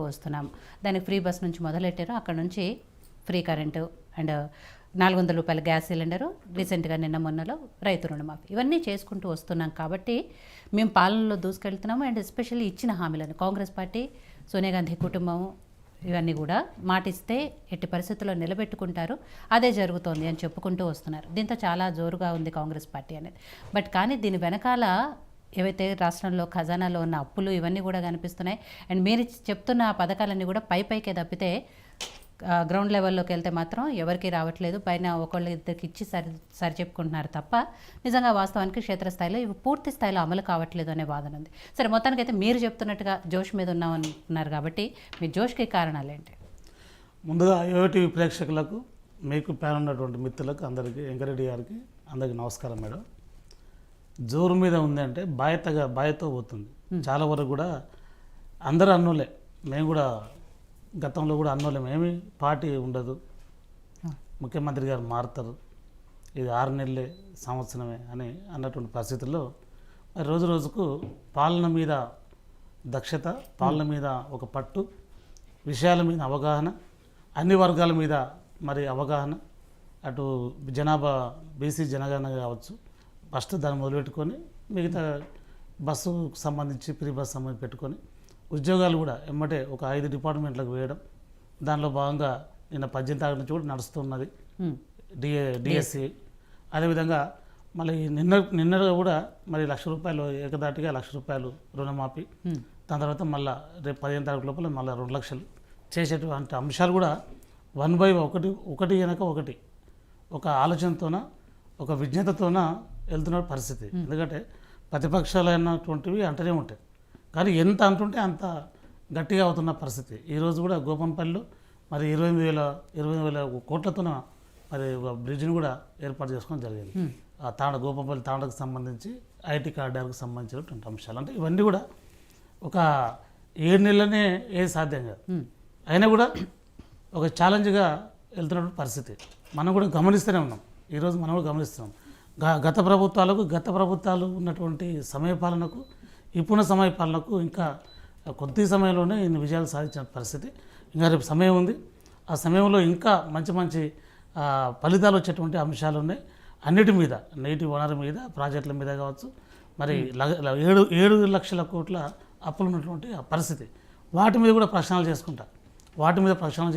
వస్తున్నాం. దానికి free bus నుంచి మొదలెట్టారు. అక్కడ నుంచి ఫ్రీ కరెంటు అండ్ 400 రూపాయల గ్యాస్ సిలిండరు, రీసెంట్గా నిన్న మొన్నలో రైతు రుణమాఫీ, ఇవన్నీ చేసుకుంటూ వస్తున్నాం. కాబట్టి మేము పాలనలో దూసుకెళ్తున్నాము. అండ్ ఎస్పెషల్లీ ఇచ్చిన హామీలను కాంగ్రెస్ పార్టీ, సోనియా గాంధీ కుటుంబం ఇవన్నీ కూడా మాటిస్తే ఎట్టి పరిస్థితుల్లో నిలబెట్టుకుంటారు. అదే జరుగుతోంది అని చెప్పుకుంటూ వస్తున్నారు. దీంతో చాలా జోరుగా ఉంది కాంగ్రెస్ పార్టీ అనేది. బట్ కానీ దీని వెనకాల ఏవైతే రాష్ట్రంలో ఖజానాలో ఉన్న అప్పులు ఇవన్నీ కూడా కనిపిస్తున్నాయి. అండ్ మీరు చెప్తున్న ఆ పథకాలన్నీ కూడా పైకే తప్పితే గ్రౌండ్ లెవెల్లోకి వెళ్తే మాత్రం ఎవరికి రావట్లేదు. పైన ఒకళ్ళు ఇద్దరికి ఇచ్చి సరి చెప్పుకుంటున్నారు తప్ప నిజంగా వాస్తవానికి క్షేత్రస్థాయిలో ఇవి పూర్తి స్థాయిలో అమలు కావట్లేదు అనే వాదన ఉంది. సరే, మొత్తానికైతే మీరు చెప్తున్నట్టుగా జోష్ మీద ఉన్నామన్నారు కాబట్టి మీ జోష్కి కారణాలు ఏంటి? ముందుగా యోటీవీ ప్రేక్షకులకు, మీకు ప్యాన్ ఉన్నటువంటి మిత్రులకు అందరికీ, వెంకరెడ్డి గారికి అందరికీ నమస్కారం మేడం. జోరు మీద ఉంది అంటే బాధ్యతో పోతుంది. చాలా వరకు కూడా అందరూ అన్నోలే, మేము కూడా గతంలో కూడా అన్నోలేం, ఏమి పార్టీ ఉండదు, ముఖ్యమంత్రి గారు మారుతారు, ఇది 6 నెలలే సంవత్సరమే అని అన్నటువంటి పరిస్థితుల్లో మరి రోజు రోజుకు పాలన మీద దక్షత, పాలన మీద ఒక పట్టు, విషయాల మీద అవగాహన, అన్ని వర్గాల మీద మరి అవగాహన, అటు జనాభా బీసీ జనగణన కావచ్చు, ఫస్ట్ దాన్ని మొదలుపెట్టుకొని మిగతా బస్సుకు సంబంధించి ఫ్రీ బస్ సంబంధించి పెట్టుకొని ఉద్యోగాలు కూడా ఎమ్మటే ఒక 5 డిపార్ట్మెంట్లకు వేయడం. దానిలో భాగంగా నిన్న 18 తారీఖు నుంచి కూడా నడుస్తున్నది డిఎస్సి. అదేవిధంగా మళ్ళీ నిన్న కూడా మరి ₹1,00,000 ఏకదాటిగా ₹1,00,000 రుణమాఫీ. దాని తర్వాత మళ్ళీ రేపు 15 తారీఖు లోపల మళ్ళీ 2 లక్షలు చేసేటువంటి అంశాలు కూడా 1 by 1 ఒకటి వెనక ఒకటి ఒక ఆలోచనతోన, ఒక విజ్ఞతతోన వెళ్తున్న పరిస్థితి. ఎందుకంటే ప్రతిపక్షాలు అన్నటువంటివి అంటనే ఉంటాయి, కానీ ఎంత అంటుంటే అంత గట్టిగా అవుతున్న పరిస్థితి. ఈరోజు కూడా గోపంపల్లిలో మరి 28,000 కోట్లతో మరి బ్రిడ్జ్ని కూడా ఏర్పాటు చేసుకోవడం జరిగింది. ఆ గోపంపల్లి తాండకు సంబంధించి ఐటీ కారిడార్కు సంబంధించినటువంటి అంశాలు. అంటే ఇవన్నీ కూడా ఒక 7 నెలలనే ఏది సాధ్యం కాదు, అయినా కూడా ఒక ఛాలెంజ్గా వెళ్తున్నటువంటి పరిస్థితి మనం కూడా గమనిస్తూనే ఉన్నాం. ఈరోజు మనం కూడా గమనిస్తున్నాం. గత ప్రభుత్వాలు ఉన్నటువంటి సమయపాలనకు, ఇప్పుడున్న సమయపాలనకు ఇంకా కొద్ది సమయంలోనే ఇన్ని విజయాలు సాధించిన పరిస్థితి. ఇంకా రేపు సమయం ఉంది. ఆ సమయంలో ఇంకా మంచి ఫలితాలు వచ్చేటువంటి అంశాలు ఉన్నాయి. అన్నిటి మీద, నీటి వనరు మీద, ప్రాజెక్టుల మీద కావచ్చు, మరి 7 లక్షల కోట్ల అప్పులు ఉన్నటువంటి ఆ పరిస్థితి, వాటి మీద కూడా ప్రక్షాళన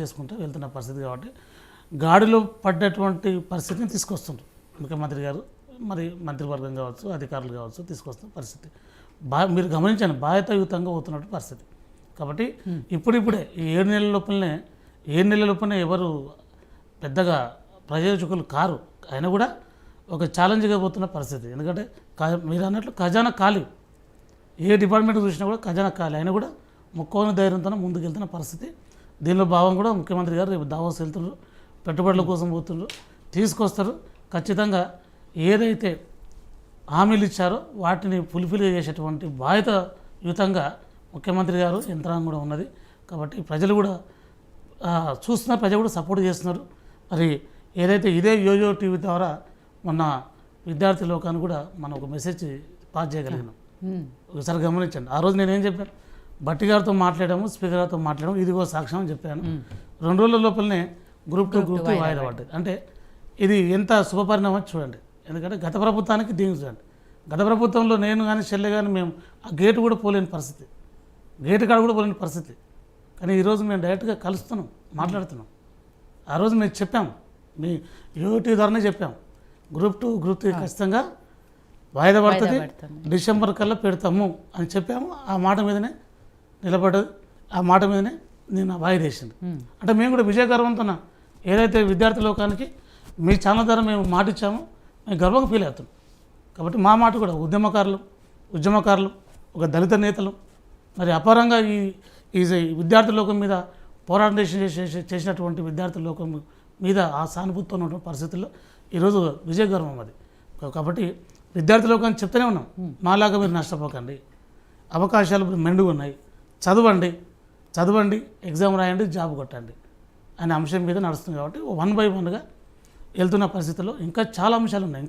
చేసుకుంటూ వెళ్తున్న పరిస్థితి. కాబట్టి గాడిలో పడ్డటువంటి పరిస్థితిని తీసుకొస్తుంటారు ముఖ్యమంత్రి గారు, మరి మంత్రివర్గం కావచ్చు, అధికారులు కావచ్చు, తీసుకొస్తున్న పరిస్థితి మీరు గమనించండి, బాధ్యతాయుతంగా అవుతున్నట్టు పరిస్థితి. కాబట్టి ఇప్పుడిప్పుడే ఈ 7 నెలల లోపలనే ఎవరు పెద్దగా ప్రయోజకులు కారు, అయినా కూడా ఒక ఛాలెంజ్గా పోతున్న పరిస్థితి. ఎందుకంటే మీరు అన్నట్లు ఖజానా ఖాళీ, ఏ డిపార్ట్మెంట్ చూసినా కూడా ఖజానా ఖాళీ, అయినా కూడా ముఖ్యమైన ధైర్యంతో ముందుకు వెళ్తున్న పరిస్థితి. దీనిలో భాగం కూడా ముఖ్యమంత్రి గారు రేపు దావోస్ వెళ్తున్నారు, పెట్టుబడుల కోసం పోతున్నారు, తీసుకొస్తారు. ఖచ్చితంగా ఏదైతే హామీలు ఇచ్చారో వాటిని ఫుల్ఫిల్ చేసేటువంటి బాధ్యతయుతంగా ముఖ్యమంత్రి గారు యంత్రాంగం కూడా ఉన్నది. కాబట్టి ప్రజలు కూడా చూస్తున్నారు, ప్రజలు కూడా సపోర్ట్ చేస్తున్నారు. మరి ఏదైతే ఇదే యోజో టీవీ ద్వారా మొన్న విద్యార్థి లోకాన్ని కూడా మనం ఒక మెసేజ్ పాస్ చేయగలిగినాం. ఒకసారి గమనించండి. ఆ రోజు నేనేం చెప్పాను, భట్టి గారితో మాట్లాడాము, స్పీకర్ గారితో మాట్లాడాము, ఇదిగో సాక్ష్యం అని చెప్పాను. 2 రోజుల లోపలనే గ్రూప్ 2 వాయిదా పడ్డది. అంటే ఇది ఎంత శుభపరిణామం చూడండి. ఎందుకంటే గత ప్రభుత్వానికి దీనికి చూడండి, గత ప్రభుత్వంలో నేను కానీ చెల్లె కానీ మేము ఆ గేటు కూడా పోలేని పరిస్థితి, గేటు కాడ కూడా పోలేని పరిస్థితి. కానీ ఈరోజు మేము డైరెక్ట్గా కలుస్తున్నాం, మాట్లాడుతున్నాం. ఆ రోజు మేము చెప్పాము, మీ యూటీ ద్వారానే చెప్పాము, గ్రూప్ 3 ఖచ్చితంగా వాయిదా పడుతుంది, డిసెంబర్ కల్లా పెడతాము అని చెప్పాము. ఆ మాట మీదనే నిలబడ్డది, ఆ మాట మీదనే నేను వాయిదా వేసింది. అంటే మేము కూడా విజయగర్వంతో ఏదైతే విద్యార్థి లోకానికి మీ ఛానల్ ద్వారా మేము మాట ఇచ్చామో మేము గర్వంగా ఫీల్ అవుతున్నాం. కాబట్టి మా మాట కూడా ఉద్యమకారులు, ఒక దళిత నేతలు, మరి అపారంగా ఈ విద్యార్థి లోకం మీద పోరాటం చేసినటువంటి విద్యార్థి లోకం మీద ఆ సానుభూతితో ఉన్నటువంటి పరిస్థితుల్లో ఈరోజు విజయగర్వం అది. కాబట్టి విద్యార్థి లోకాన్ని చెప్తూనే ఉన్నాం, మాలాగా మీరు నష్టపోకండి, అవకాశాలు మెండుగా ఉన్నాయి, చదవండి, ఎగ్జామ్ రాయండి, జాబ్ కొట్టండి అనే అంశం మీద నడుస్తుంది. కాబట్టి 1 by 1గా వెళ్తున్న పరిస్థితుల్లో ఇంకా చాలా అంశాలు ఉన్నాయి,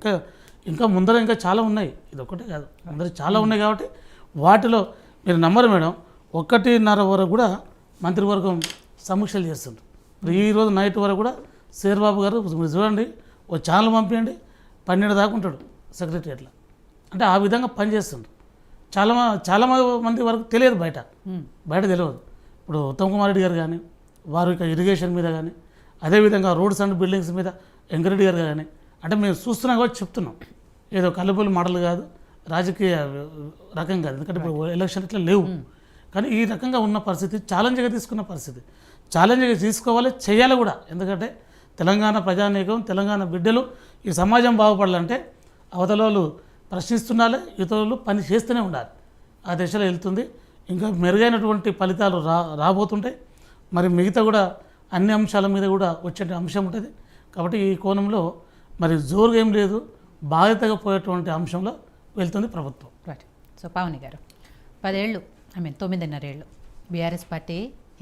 ఇంకా ముందర ఇంకా చాలా ఉన్నాయి. ఇది ఒక్కటే కాదు, ముందర చాలా ఉన్నాయి. కాబట్టి వాటిలో మీరు నమ్మరు మేడం, 1:30 వరకు కూడా మంత్రివర్గం సమీక్షలు చేస్తుండ్రు. ఇప్పుడు ఈరోజు నైట్ వరకు కూడా శేర్బాబు గారు మీరు చూడండి, ఓ ఛానల్ పంపించండి 12 దాకా ఉంటాడు సెక్రటరియట్లో. అంటే ఆ విధంగా పనిచేస్తుండ్రు. చాలా మంది వరకు తెలియదు, బయట తెలియదు. ఇప్పుడు ఉత్తమ్ కుమార్ రెడ్డి గారు కానీ, వారు ఇక ఇరిగేషన్ మీద కానీ, అదేవిధంగా రోడ్స్ అండ్ బిల్డింగ్స్ మీద వెంకరెడ్డి గారు కానీ, అంటే మేము చూస్తున్నాం కాబట్టి చెప్తున్నాం. ఏదో కల్లుపల్లి మాటలు కాదు, రాజకీయ రకం కాదు. ఎందుకంటే ఇప్పుడు ఎలక్షన్ ఇట్లా లేవు. కానీ ఈ రకంగా ఉన్న పరిస్థితి ఛాలెంజ్గా తీసుకున్న పరిస్థితి, ఛాలెంజ్గా తీసుకోవాలి, చేయాలి కూడా. ఎందుకంటే తెలంగాణ ప్రజానీకం, తెలంగాణ బిడ్డలు, ఈ సమాజం బాగుపడాలంటే అవతల వాళ్ళు ప్రశ్నిస్తుండాలి, ఇతరులు పని చేస్తూనే ఉండాలి. ఆ దిశలో వెళ్తుంది. ఇంకా మెరుగైనటువంటి ఫలితాలు రాబోతుంటాయి. మరి మిగతా కూడా అన్ని అంశాల మీద కూడా వచ్చే అంశం ఉంటుంది. కాబట్టి ఈ కోణంలో మరి జోరుగా ఏం లేదు, బాధ్యతగా పోయేటువంటి అంశంలో వెళ్తుంది ప్రభుత్వం. రైట్. సో పావని గారు 10 ఏళ్ళు 9.5 ఏళ్ళు బీఆర్ఎస్ పార్టీ